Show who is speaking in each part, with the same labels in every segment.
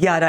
Speaker 1: 11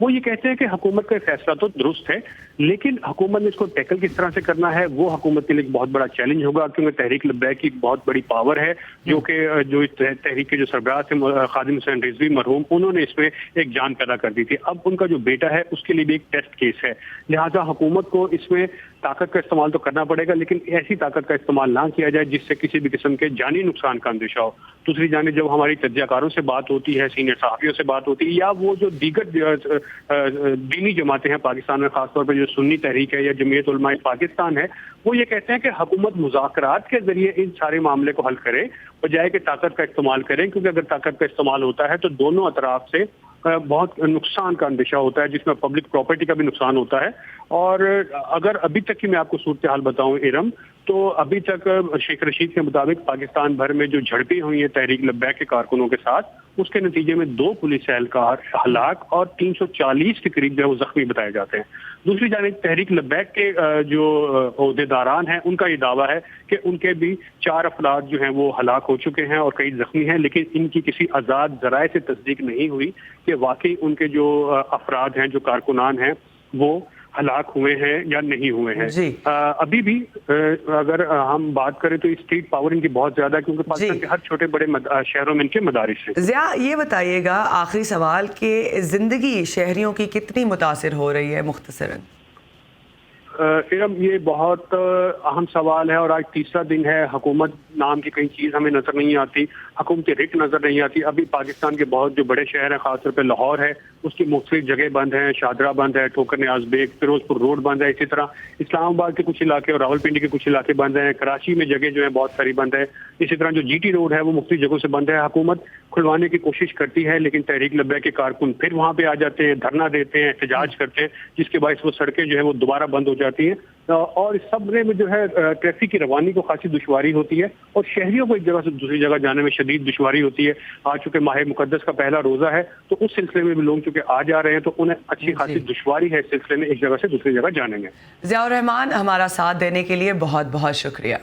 Speaker 2: وہ یہ کہتے ہیں کہ حکومت کا فیصلہ تو درست ہے لیکن حکومت نے اس کو ٹیکل کس طرح سے کرنا ہے وہ حکومت کے لیے بہت بڑا چیلنج ہوگا, کیونکہ تحریک لبیک کی بہت بڑی پاور ہے جو اس تحریک کے جو سربراہ تھے خادم حسین رضوی مرحوم, انہوں نے اس میں ایک جان پیدا کر دی تھی. اب ان کا جو بیٹا ہے اس کے لیے بھی ایک ٹیسٹ کیس ہے, لہٰذا حکومت کو اس میں طاقت کا استعمال تو کرنا پڑے گا لیکن ایسی طاقت کا استعمال نہ کیا جائے جس سے کسی بھی قسم کے جانی نقصان کا اندیشہ ہو. دوسری جانب جب ہماری تجزیہ کاروں سے بات ہوتی ہے, سینئر صحافیوں سے بات ہوتی ہے, یا وہ جو دیگر دینی جماعتیں ہیں پاکستان میں, خاص طور پر جو سنی تحریک ہے یا جمعیت علماء پاکستان ہے, وہ یہ کہتے ہیں کہ حکومت مذاکرات کے ذریعے ان سارے معاملے کو حل کرے بجائے کہ طاقت کا استعمال کریں, کیونکہ اگر طاقت کا استعمال ہوتا ہے تو دونوں اطراف سے بہت نقصان کا اندیشہ ہوتا ہے جس میں پبلک پراپرٹی کا بھی نقصان ہوتا ہے. اور اگر ابھی تک کی میں آپ کو صورتحال بتاؤں ارم, تو ابھی تک شیخ رشید کے مطابق پاکستان بھر میں جو جھڑپیں ہوئی ہیں تحریک لبیک کے کارکنوں کے ساتھ, اس کے نتیجے میں 2 پولیس اہلکار ہلاک اور 340 کے قریب جو ہے وہ زخمی بتائے جاتے ہیں. دوسری جانب تحریک لبیک کے جو عہدیداران ہیں ان کا یہ دعویٰ ہے کہ ان کے بھی 4 افراد جو ہیں وہ ہلاک ہو چکے ہیں اور کئی زخمی ہیں, لیکن ان کی کسی آزاد ذرائع سے تصدیق نہیں ہوئی کہ واقعی ان کے جو افراد ہیں, جو کارکنان ہیں, وہ ہلاک ہوئے ہیں یا نہیں ہوئے ہیں. ابھی بھی اگر ہم بات کریں تو اسٹریٹ پاور ان کی بہت زیادہ ہے, کیونکہ پاکستان کے ہر چھوٹے بڑے شہروں میں ان کے مدارس ہیں.
Speaker 1: ضیاء یہ بتائیے گا آخری سوال کہ زندگی شہریوں کی کتنی متاثر ہو رہی ہے مختصراً؟
Speaker 2: یہ بہت اہم سوال ہے اور آج تیسرا دن ہے, حکومت نام کی کئی چیز ہمیں نظر نہیں آتی, حکومتی رٹ نظر نہیں آتی. ابھی پاکستان کے بہت جو بڑے شہر ہیں, خاص طور پہ لاہور ہے, اس کی مختلف جگہ بند ہیں, شاہدرہ بند ہے, ٹھوکر نیاز بیگ, فیروز پور روڈ بند ہے, اسی طرح اسلام آباد کے کچھ علاقے اور راول پنڈی کے کچھ علاقے بند ہیں, کراچی میں جگہ جو ہے بہت ساری بند ہے, اسی طرح جو جی ٹی روڈ ہے وہ مختلف جگہوں سے بند ہے. حکومت کھلوانے کی کوشش کرتی ہے لیکن تحریک لبیک کے کارکن پھر وہاں پہ آ جاتے ہیں, دھرنا دیتے ہیں, احتجاج کرتے ہیں, جس کے باعث وہ سڑکیں جو ہے وہ دوبارہ بند ہو جاتی ہیں اور اس سب میں جو ہے ٹریفک کی روانی کو خاصی دشواری ہوتی ہے اور شہریوں کو ایک جگہ سے دوسری جگہ جانے میں شدید دشواری ہوتی ہے. آج چونکہ ماہ مقدس کا پہلا روزہ ہے تو اس سلسلے میں بھی لوگ چونکہ آ جا رہے ہیں تو انہیں اچھی خاصی دشواری ہے اس سلسلے میں ایک جگہ سے دوسری جگہ جانے میں.
Speaker 1: ضیاء الرحمان, ہمارا ساتھ دینے کے لیے بہت بہت شکریہ.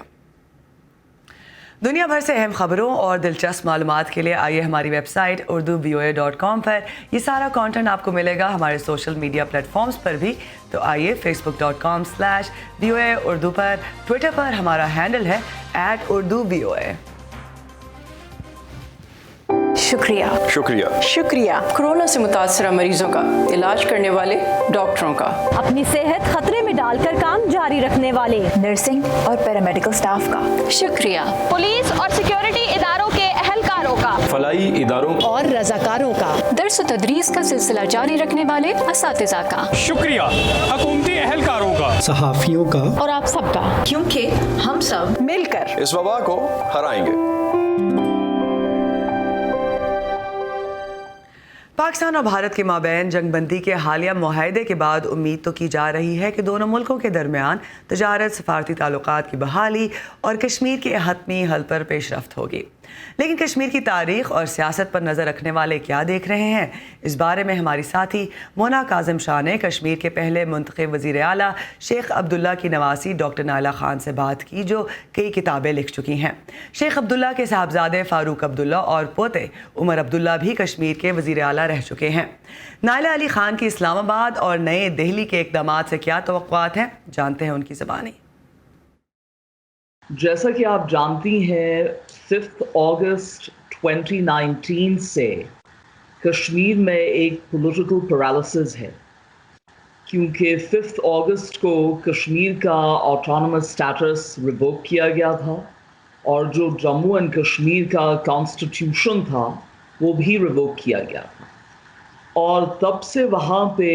Speaker 1: دنیا بھر سے اہم خبروں اور دلچسپ معلومات کے لیے آئیے ہماری ویب سائٹ urduvoa.com پر. یہ سارا کانٹینٹ آپ کو ملے گا ہمارے سوشل میڈیا پلیٹ فارمز پر بھی, تو آئیے facebook.com/VOA اردو پر, ٹویٹر پر ہمارا ہینڈل ہے @urduvoa.
Speaker 3: شکریہ
Speaker 4: شکریہ
Speaker 3: شکریہ کورونا سے متاثرہ مریضوں کا علاج کرنے والے ڈاکٹروں کا,
Speaker 5: اپنی صحت خطرے میں ڈال کر کام جاری رکھنے والے
Speaker 6: نرسنگ اور پیرامیڈیکل سٹاف کا,
Speaker 3: شکریہ
Speaker 5: پولیس اور سیکیورٹی اداروں کے اہلکاروں کا,
Speaker 4: فلاحی اداروں
Speaker 5: اور رضاکاروں کا,
Speaker 3: درس و تدریس کا سلسلہ جاری رکھنے والے اساتذہ کا,
Speaker 7: شکریہ حکومتی اہلکاروں کا,
Speaker 8: صحافیوں کا,
Speaker 5: اور آپ سب کا,
Speaker 3: کیونکہ ہم سب
Speaker 5: مل کر
Speaker 4: اس وبا کو ہرائیں گے.
Speaker 1: پاکستان اور بھارت کے مابین جنگ بندی کے حالیہ معاہدے کے بعد امید تو کی جا رہی ہے کہ دونوں ملکوں کے درمیان تجارت, سفارتی تعلقات کی بحالی اور کشمیر کے حتمی حل پر پیش رفت ہوگی. لیکن کشمیر کی تاریخ اور سیاست پر نظر رکھنے والے کیا دیکھ رہے ہیں؟ اس بارے میں ہماری ساتھی مونا کاظم شاہ نے کشمیر کے پہلے منتخب وزیر اعلیٰ شیخ عبداللہ کی نواسی ڈاکٹر نائلہ خان سے بات کی, جو کئی کتابیں لکھ چکی ہیں. شیخ عبداللہ کے صاحبزادے فاروق عبداللہ اور پوتے عمر عبداللہ بھی کشمیر کے وزیر اعلیٰ رہ چکے ہیں. نائلہ علی خان کی اسلام آباد اور نئے دہلی کے اقدامات سے کیا توقعات ہیں, جانتے ہیں ان کی زبانی.
Speaker 9: جیسا کہ آپ جانتی ہیں 5 اگست 2019 سے کشمیر میں ایک پولیٹیکل پیرالسس ہے, کیونکہ 5 اگست کو کشمیر کا آٹونومس سٹیٹس ریووک کیا گیا تھا اور جو جموں اینڈ کشمیر کا کانسٹیٹیوشن تھا وہ بھی ریووک کیا گیا تھا, اور تب سے وہاں پہ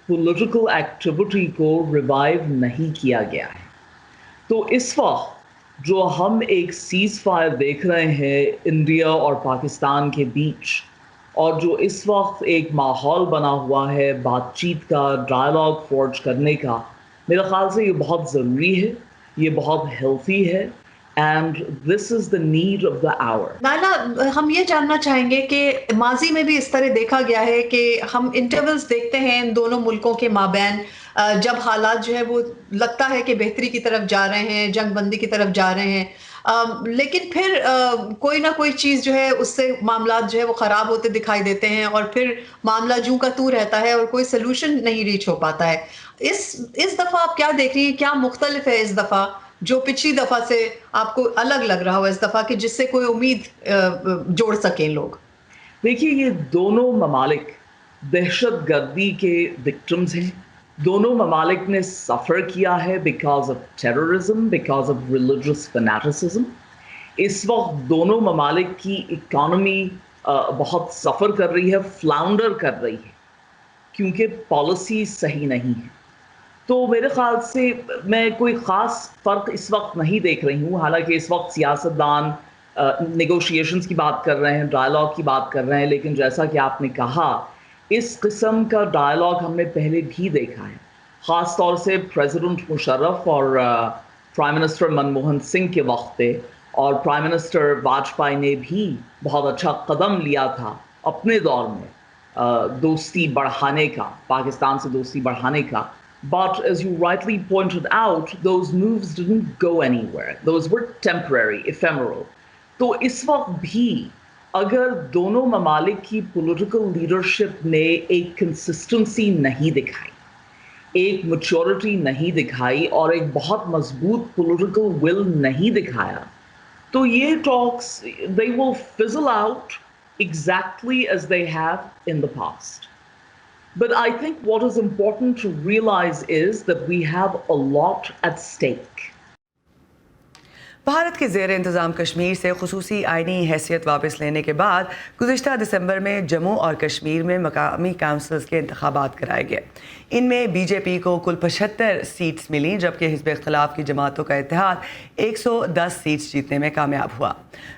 Speaker 9: پولیٹیکل ایکٹیویٹی کو ریوائیو نہیں کیا گیا ہے. تو اس وقت جو ہم ایک سیز فائر دیکھ رہے ہیں انڈیا اور پاکستان کے بیچ, اور جو اس وقت ایک ماحول بنا ہوا ہے بات چیت کا, ڈائلاگ فورج کرنے کا, میرے خیال سے یہ بہت ضروری ہے, یہ بہت ہیلتھی ہے, and this is the need of the hour.
Speaker 6: Naila, ہم یہ جاننا چاہیں گے کہ ماضی میں بھی اس طرح دیکھا گیا ہے کہ ہم انٹرولز دیکھتے ہیں ان دونوں ملکوں کے مابین, جب حالات جو ہے وہ لگتا ہے کہ بہتری کی طرف جا رہے ہیں, جنگ بندی کی طرف جا رہے ہیں, لیکن پھر کوئی نہ کوئی چیز جو ہے اس سے معاملات جو ہے وہ خراب ہوتے دکھائی دیتے ہیں اور پھر معاملہ جوں کا توں رہتا ہے اور کوئی سلوشن نہیں ریچ ہو پاتا ہے. اس دفعہ آپ کیا دیکھ رہی ہیں, کیا مختلف ہے اس دفعہ جو پچھلی دفعہ سے آپ کو الگ لگ رہا ہو اس دفعہ کہ جس سے کوئی امید جوڑ سکیں لوگ؟
Speaker 9: دیکھیے یہ دونوں ممالک دہشت گردی کے وکٹمز ہیں. دونوں ممالک نے سفر کیا ہے because of terrorism, because of religious fanaticism. اس وقت دونوں ممالک کی اکانومی بہت سفر کر رہی ہے, فلاؤنڈر کر رہی ہے, کیونکہ پالیسی صحیح نہیں ہے. تو میرے خیال سے میں کوئی خاص فرق اس وقت نہیں دیکھ رہی ہوں. حالانکہ اس وقت سیاستدان نیگوشیشنز کی بات کر رہے ہیں, ڈائلاگ کی بات کر رہے ہیں, لیکن جیسا کہ آپ نے کہا اس قسم کا ڈائلاگ ہم نے پہلے بھی دیکھا ہے. خاص طور سے پریزیڈنٹ مشرف اور پرائم منسٹر منموہن سنگھ کے وقت پہ, اور پرائم منسٹر واجپئی نے بھی بہت اچھا قدم لیا تھا اپنے دور میں دوستی بڑھانے کا, پاکستان سے دوستی بڑھانے کا. But as you rightly pointed out, those moves didn't go anywhere. Those were temporary, ephemeral. تو اس وقت بھی اگر دونوں ممالک کی پولیٹیکل لیڈرشپ نے ایک کنسسٹنسی نہیں دکھائی, ایک میچورٹی نہیں دکھائی اور ایک بہت مضبوط پولیٹیکل ول نہیں دکھایا, تو یہ ٹاکس they will fizzle out exactly as they have in the past. But I think what is important to realize is that we have a lot at stake.
Speaker 1: Bharat کے زیر انتظام کشمیر سے خصوصی آئینی حیثیت واپس لینے کے بعد گزشتہ دسمبر میں جموں اور کشمیر میں مقامی کونسلز کے انتخابات کرائے گئے. ان میں بی جے پی کو کل 75 سیٹس ملیں, جبکہ حزب اختلاف کی جماعتوں کا اتحاد 110 سیٹس جیتنے میں کامیاب ہوا.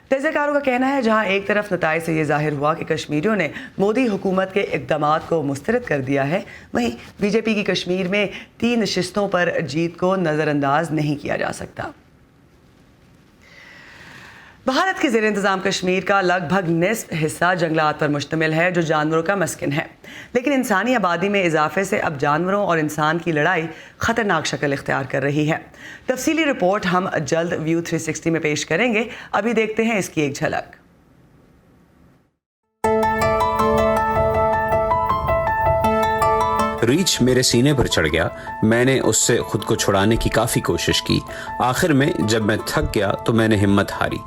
Speaker 1: تجزیہ کاروں کا کہنا ہے جہاں ایک طرف نتائج سے یہ ظاہر ہوا کہ کشمیریوں نے مودی حکومت کے اقدامات کو مسترد کر دیا ہے, وہیں بی جے پی کی کشمیر میں 3 نشستوں پر جیت کو نظر انداز نہیں کیا جا سکتا. بھارت کے زیر انتظام کشمیر کا لگ بھگ نصف حصہ جنگلات پر مشتمل ہے جو جانوروں کا مسکن ہے, لیکن انسانی آبادی میں اضافے سے اب جانوروں اور انسان کی لڑائی خطرناک شکل اختیار کر رہی ہے. تفصیلی رپورٹ ہم جلد ویو 360 میں پیش کریں گے, ابھی دیکھتے ہیں اس کی ایک جھلک.
Speaker 8: ریچھ میرے سینے پر چڑھ گیا. میں نے اس سے خود کو چھڑانے کی کافی کوشش کی. آخر میں جب میں تھک گیا تو میں نے ہمت ہاری.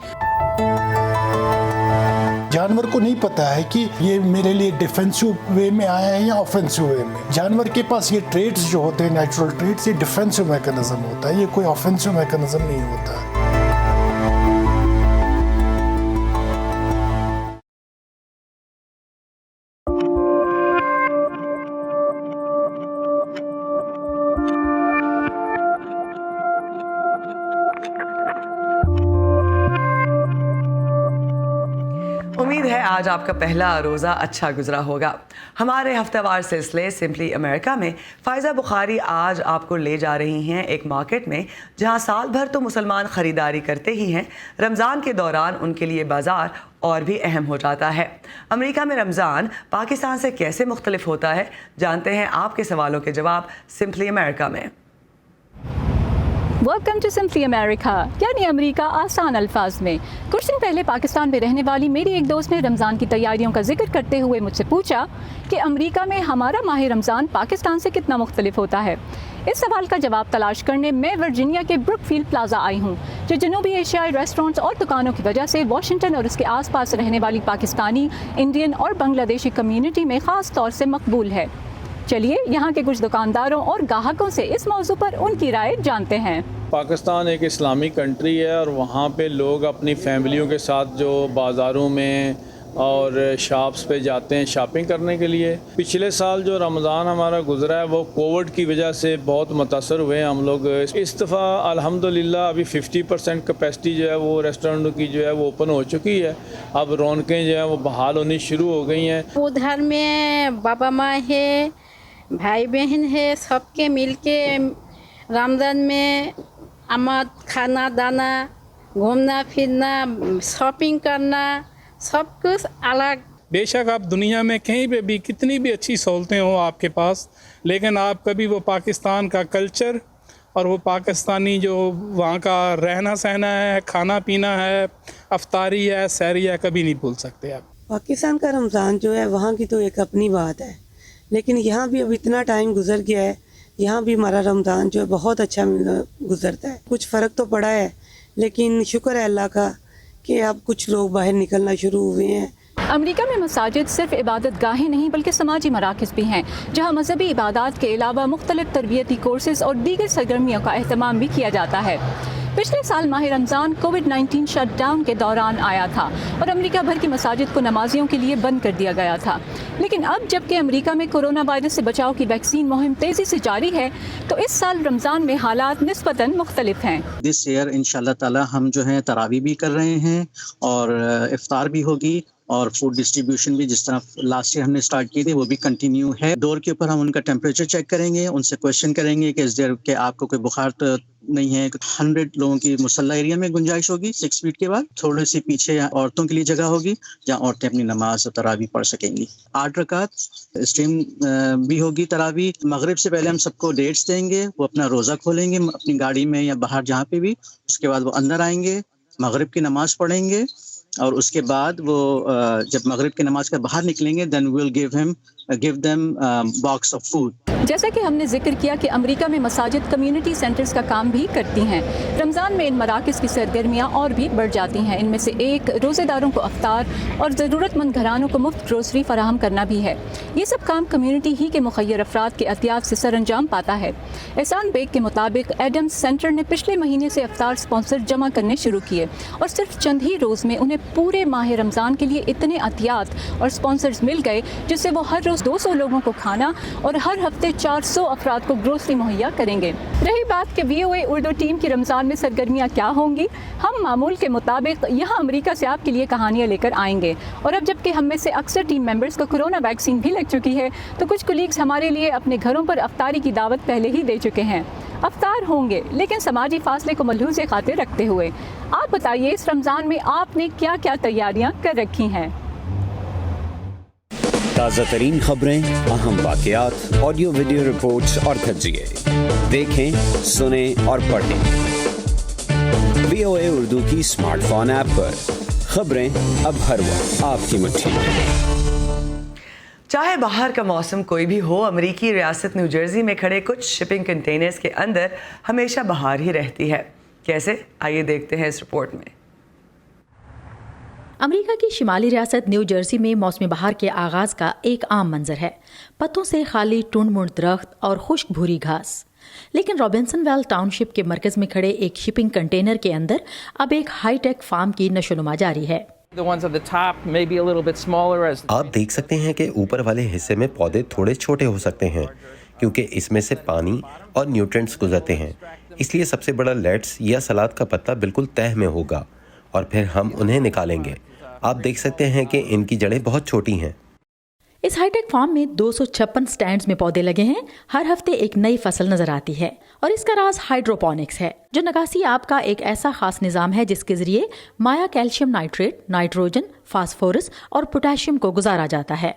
Speaker 10: جانور کو نہیں پتا ہے کہ یہ میرے لیے ڈیفینسو وے میں آیا ہے یا آفینسو وے میں. جانور کے پاس یہ ٹریٹس جو ہوتے ہیں, نیچرل ٹریٹس, یہ ڈیفینسو میکانزم ہوتا ہے, یہ کوئی آفینسو میکانزم نہیں ہوتا ہے.
Speaker 1: امید ہے آج آپ کا پہلا روزہ اچھا گزرا ہوگا. ہمارے ہفتہ وار سلسلے سمپلی امریکہ میں فائزہ بخاری آج آپ کو لے جا رہی ہیں ایک مارکیٹ میں جہاں سال بھر تو مسلمان خریداری کرتے ہی ہیں, رمضان کے دوران ان کے لیے بازار اور بھی اہم ہو جاتا ہے. امریکہ میں رمضان پاکستان سے کیسے مختلف ہوتا ہے, جانتے ہیں آپ کے سوالوں کے جواب سمپلی امریکہ میں.
Speaker 5: ویلکم ٹو سمپلی امریکہ, یعنی امریکہ آسان الفاظ میں. کچھ دن پہلے پاکستان میں رہنے والی میری ایک دوست نے رمضان کی تیاریوں کا ذکر کرتے ہوئے مجھ سے پوچھا کہ امریکہ میں ہمارا ماہ رمضان پاکستان سے کتنا مختلف ہوتا ہے. اس سوال کا جواب تلاش کرنے میں ورجینیا کے بروک فیلڈ پلازا آئی ہوں, جو جنوبی ایشیائی ریسٹورنٹس اور دکانوں کی وجہ سے واشنگٹن اور اس کے آس پاس رہنے والی پاکستانی, انڈین اور بنگلہ دیشی کمیونٹی میں خاص طور سے مقبول ہے. چلیے یہاں کے کچھ دکانداروں اور گاہکوں سے اس موضوع پر ان کی رائے جانتے ہیں.
Speaker 7: پاکستان ایک اسلامی کنٹری ہے اور وہاں پہ لوگ اپنی فیملیوں کے ساتھ جو بازاروں میں اور شاپس پہ جاتے ہیں شاپنگ کرنے کے لیے. پچھلے سال جو رمضان ہمارا گزرا ہے وہ کووڈ کی وجہ سے بہت متاثر ہوئے ہیں ہم لوگ. اس دفعہ الحمدللہ ابھی 50% کیپیسٹی جو ہے وہ ریسٹورنٹوں کی جو ہے وہ اوپن ہو چکی ہے. اب رونقیں جو ہیں وہ بحال ہونی شروع ہو گئی ہیں.
Speaker 11: ادھر میں بابا ماں ہے, بھائی بہن ہے, سب کے مل کے رمضان میں آمد, کھانا دانا, گھومنا پھرنا, شاپنگ کرنا, سب کچھ الگ.
Speaker 7: بے شک آپ دنیا میں کہیں پہ بھی کتنی بھی اچھی سہولتیں ہوں آپ کے پاس, لیکن آپ کبھی وہ پاکستان کا کلچر
Speaker 12: اور وہ پاکستانی جو وہاں کا رہنا سہنا ہے, کھانا پینا ہے, افطاری ہے, سحری ہے, کبھی نہیں بھول سکتے آپ.
Speaker 13: پاکستان کا رمضان جو ہے وہاں کی تو ایک اپنی بات ہے, لیکن یہاں بھی اب اتنا ٹائم گزر گیا ہے, یہاں بھی ہمارا رمضان جو ہے بہت اچھا گزرتا ہے. کچھ فرق تو پڑا ہے, لیکن شکر ہے اللہ کا کہ اب کچھ لوگ باہر نکلنا شروع ہوئے ہیں.
Speaker 5: امریکہ میں مساجد صرف عبادت گاہیں نہیں بلکہ سماجی مراکز بھی ہیں, جہاں مذہبی عبادات کے علاوہ مختلف تربیتی کورسز اور دیگر سرگرمیوں کا اہتمام بھی کیا جاتا ہے. پچھلے سال ماہ رمضان کووڈ-19 شٹ ڈاؤن کے دوران آیا تھا اور امریکہ بھر کی مساجد کو نمازیوں کے لیے بند کر دیا گیا تھا. لیکن اب جبکہ امریکہ میں کورونا وائرس سے بچاؤ کی ویکسین مہم تیزی سے جاری ہے, تو اس سال رمضان میں حالات نسبتاً مختلف ہیں.
Speaker 14: دس ایئر انشاءاللہ تعالی ہم جو ہیں تراویح بھی کر رہے ہیں اور افطار بھی ہوگی, اور فوڈ ڈسٹریبیوشن بھی جس طرح لاسٹ ایئر ہم نے اسٹارٹ کی تھی وہ بھی کنٹینیو ہے. ڈور کے اوپر ہم ان کا ٹیمپریچر چیک کریں گے, ان سے کویشچن کریں گے کہ آپ کو کوئی بخار تو نہیں ہے. 100 لوگوں کی مسلح ایریا میں گنجائش ہوگی 6 فیٹ کے بعد. تھوڑی سی پیچھے عورتوں کے لیے جگہ ہوگی جہاں عورتیں اپنی نماز اور تراویح پڑھ سکیں گی. 8 رکعت اسٹریم بھی ہوگی تراویح. مغرب سے پہلے ہم سب کو ڈیٹس دیں گے, وہ اپنا روزہ کھولیں گے اپنی گاڑی میں یا باہر جہاں پہ بھی. اس کے بعد وہ اندر آئیں گے, مغرب کی نماز پڑھیں گے, اور اس کے بعد وہ جب مغرب کی نماز کے باہر نکلیں گے then we'll give them box of food.
Speaker 5: جیسا کہ ہم نے ذکر کیا کہ امریکہ میں مساجد کمیونٹی سینٹرز کا کام بھی کرتی ہیں. رمضان میں ان مراکز کی سرگرمیاں اور بھی بڑھ جاتی ہیں. ان میں سے ایک روزے داروں کو افطار اور ضرورت مند گھرانوں کو مفت گروسری فراہم کرنا بھی ہے. یہ سب کام کمیونٹی ہی کے مخیر افراد کے عطیات سے سر انجام پاتا ہے. احسان بیگ کے مطابق ایڈمز سینٹر نے پچھلے مہینے سے افطار سپانسر جمع کرنے شروع کیے, اور صرف چند ہی روز میں انہیں پورے ماہ رمضان کے لیے اتنے عطیات اور سپانسرز مل گئے جس سے وہ ہر روز 200 لوگوں کو کھانا اور ہر ہفتے 400 افراد کو گروسری مہیا کریں گے. رہی بات کہ VOA اردو ٹیم کی رمضان میں سرگرمیاں کیا ہوں گی, ہم معمول کے مطابق یہاں امریکہ سے آپ کے لیے کہانیاں لے کر آئیں گے. اور اب جبکہ ہم میں سے اکثر ٹیم ممبرز کو کورونا ویکسین بھی لگ چکی ہے, تو کچھ کولیگز ہمارے لیے اپنے گھروں پر افطاری کی دعوت پہلے ہی دے چکے ہیں. افطار ہوں گے لیکن سماجی فاصلے کو ملحوظ خاطر رکھتے ہوئے. آپ بتائیے اس رمضان میں آپ نے کیا کیا تیاریاں کر رکھی ہیں؟
Speaker 8: تازہ ترین خبریں, اہم واقعات, آڈیو ویڈیو رپورٹس اور تجزیے دیکھیں, سنیں اور پڑھیں VOA اردو کی اسمارٹ فون ایپ پر. خبریں اب ہر وقت آپ کی مٹھی میں.
Speaker 1: چاہے باہر کا موسم کوئی بھی ہو, امریکی ریاست نیو جرسی میں کھڑے کچھ شپنگ کنٹینرز کے اندر ہمیشہ بہار ہی رہتی ہے. کیسے؟ آئیے دیکھتے ہیں اس رپورٹ میں.
Speaker 15: امریکہ کی شمالی ریاست نیو جرسی میں موسم بہار کے آغاز کا ایک عام منظر ہے, پتوں سے خالی ٹنڈ منڈ درخت اور خشک بھوری گھاس. لیکن رابنسن ویل ٹاؤن شپ کے مرکز میں کھڑے ایک شپنگ کنٹینر کے اندر اب ایک ہائی ٹیک فارم کی نشوونما جاری ہے.
Speaker 16: آپ دیکھ سکتے ہیں کہ اوپر والے حصے میں پودے تھوڑے چھوٹے ہو سکتے ہیں کیونکہ اس میں سے پانی اور نیوٹرینٹس گزرتے ہیں, اس لیے سب سے بڑا لیٹس یا سلاد کا پتا بالکل تہہ میں ہوگا اور پھر ہم انہیں نکالیں گے. آپ دیکھ سکتے ہیں کہ ان کی جڑیں بہت چھوٹی ہیں.
Speaker 15: اس ہائی ٹیک فارم میں 256 سٹینڈز میں پودے لگے ہیں. ہر ہفتے ایک نئی فصل نظر آتی ہے, اور اس کا راز ہائیڈروپونکس ہے, جو نکاسی آب کا ایک ایسا خاص نظام ہے جس کے ذریعے مائع کیلشیم نائٹریٹ, نائٹروجن, فاسفورس اور پوٹاشیم کو گزارا جاتا ہے.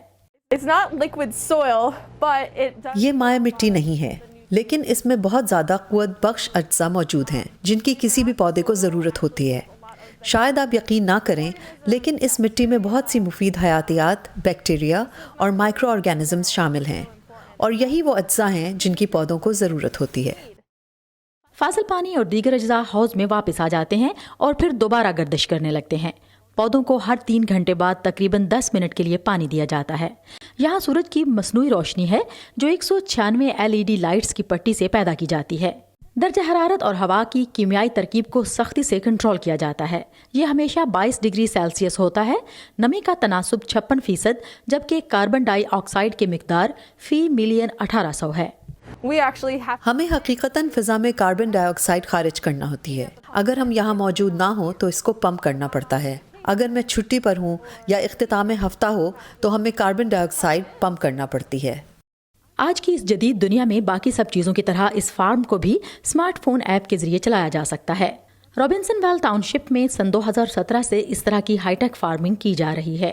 Speaker 17: یہ مائع مٹی نہیں ہے, لیکن اس میں بہت زیادہ قوت بخش اجزاء موجود ہیں جن کی کسی بھی پودے کو ضرورت ہوتی ہے. شاید آپ یقین نہ کریں, لیکن اس مٹی میں بہت سی مفید حیاتیات, بیکٹیریا اور مائکرو آرگینزمز شامل ہیں, اور یہی وہ اجزاء ہیں جن کی پودوں کو ضرورت ہوتی ہے.
Speaker 15: فاضل پانی اور دیگر اجزاء حوض میں واپس آ جاتے ہیں اور پھر دوبارہ گردش کرنے لگتے ہیں. پودوں کو ہر 3 گھنٹے بعد تقریباً 10 منٹ کے لیے پانی دیا جاتا ہے. یہاں سورج کی مصنوعی روشنی ہے جو 196 LED لائٹس کی پٹی سے پیدا کی جاتی ہے. درجہ حرارت اور ہوا کی کیمیائی ترکیب کو سختی سے کنٹرول کیا جاتا ہے. یہ ہمیشہ 22 ڈگری سیلسیس ہوتا ہے. نمی کا تناسب 56%, جبکہ کاربن ڈائی آکسائڈ کی مقدار فی ملین 1800 ہے.
Speaker 17: ہمیں حقیقتاً فضا میں کاربن ڈائی آکسائڈ خارج کرنا ہوتی ہے. اگر ہم یہاں موجود نہ ہوں تو اس کو پمپ کرنا پڑتا ہے. اگر میں چھٹی پر ہوں یا اختتام ہفتہ ہو تو ہمیں کاربن ڈائی آکسائڈ پمپ کرنا پڑتی ہے.
Speaker 15: آج کی اس جدید دنیا میں باقی سب چیزوں کی طرح اس فارم کو بھی اسمارٹ فون ایپ کے ذریعے چلایا جا سکتا ہے. رابنسن ویل ٹاؤن شپ میں سن 2017 سے اس طرح کی ہائی ٹیک فارمنگ کی جا رہی ہے.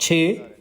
Speaker 18: 6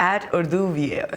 Speaker 1: @urduvoa।